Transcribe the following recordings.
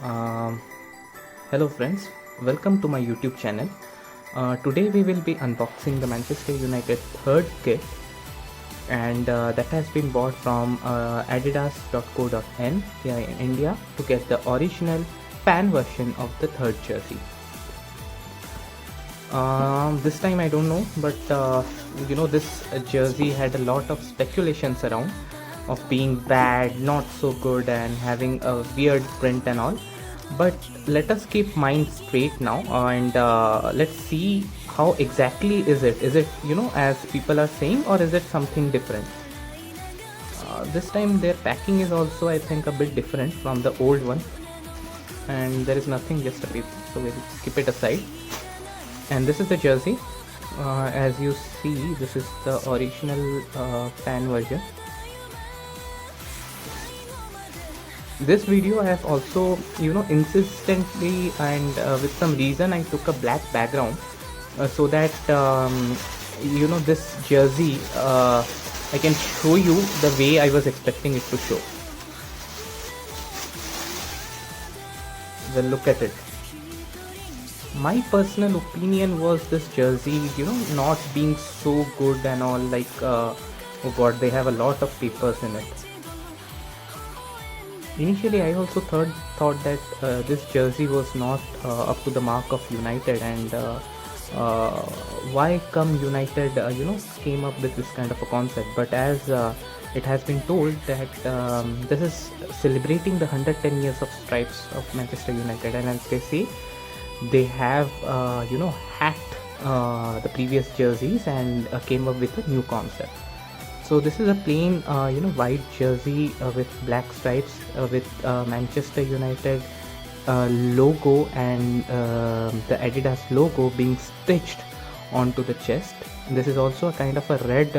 Um, Hello friends, welcome to my YouTube channel. Today we will be unboxing the Manchester United third kit, and that has been bought from adidas.co.in here in India to get the original fan version of the third jersey. This time I don't know, but this jersey had a lot of speculations around of being bad, not so good, and having a weird print and all. But let us keep mind straight now, and let's see how exactly is it. Is it as people are saying, or is it something different? This time their packing is also, I think, a bit different from the old one, and there is nothing, just a paper, so we'll keep it aside. And this is the jersey. As you see, this is the original fan version. This video I have also insistently and with some reason I took a black background so that this jersey I can show you the way I was expecting it to show. Well, look at it. My personal opinion was this jersey not being so good and all, like oh god, they have a lot of papers in it. Initially I also thought that this jersey was not up to the mark of United, and why come United came up with this kind of a concept. But as it has been told that this is celebrating the 110 years of stripes of Manchester United, and as they say, they have hacked the previous jerseys and came up with a new concept. So this is a plain white jersey with black stripes with Manchester United logo and the Adidas logo being stitched onto the chest. This is also a kind of a red,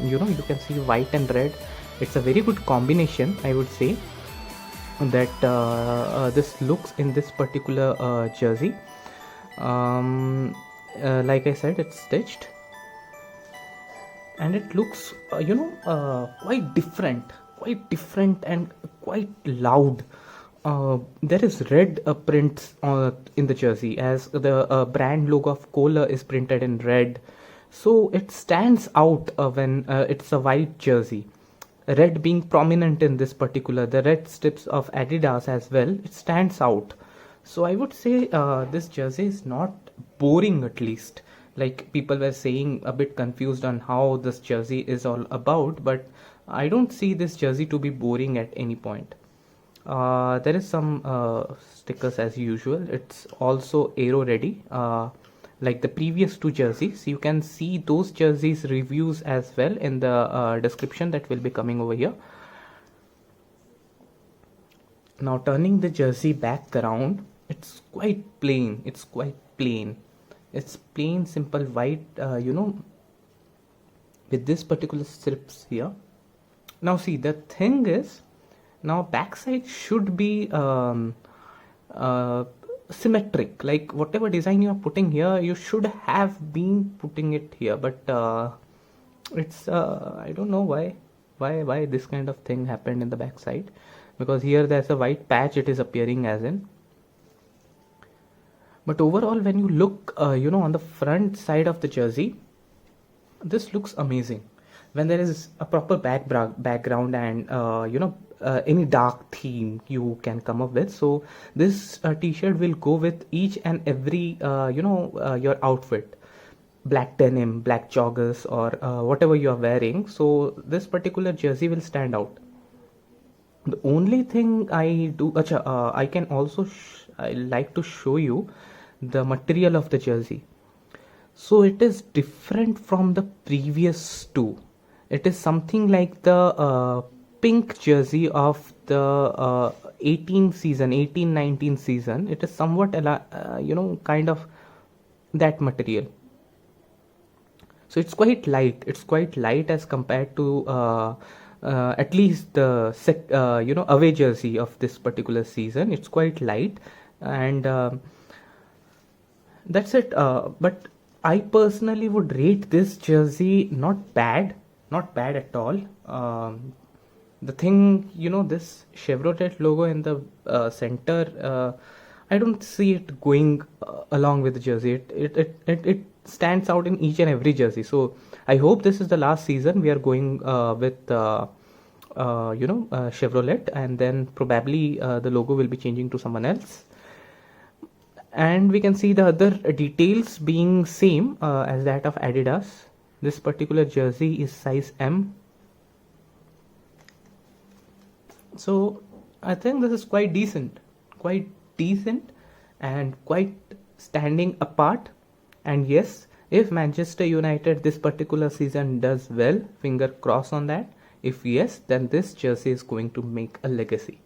you can see white and red. It's a very good combination, I would say, that this looks in this particular jersey. Like I said, it's stitched, and it looks quite different and quite loud. There is red prints in the jersey, as the brand logo of Kohler is printed in red, so it stands out when it's a white jersey. Red being prominent in this particular, the red strips of Adidas as well, it stands out. So I would say this jersey is not boring, at least. Like people were saying, a bit confused on how this jersey is all about, but I don't see this jersey to be boring at any point. There is some stickers as usual. It's also aero ready, like the previous two jerseys. You can see those jerseys reviews as well in the description that will be coming over here. Now turning the jersey back around, it's quite plain. It's plain, simple white, with this particular strips here. Now see, the thing is, now backside should be symmetric. Like whatever design you are putting here, you should have been putting it here. But it's I don't know why this kind of thing happened in the backside, because here there's a white patch it is appearing as in. But overall, when you look on the front side of the jersey, this looks amazing. When there is a proper background and any dark theme you can come up with, so this t-shirt will go with each and every your outfit. Black denim, black joggers, or whatever you are wearing, so this particular jersey will stand out. The only thing I do, I can also I like to show you the material of the jersey. So it is different from the previous two. It is something like the pink jersey of the 18-19 season. It is somewhat kind of that material. So it's quite light as compared to at least the away jersey of this particular season. It's quite light, and that's it. But I personally would rate this jersey not bad at all. The thing, this Chevrolet logo in the center, I don't see it going along with the jersey. It stands out in each and every jersey. So I hope this is the last season we are going with Chevrolet, and then probably the logo will be changing to someone else. And we can see the other details being same as that of Adidas. This particular jersey is size M. So I think this is quite decent and quite standing apart. And yes, if Manchester United this particular season does well, finger cross on that. If yes, then this jersey is going to make a legacy.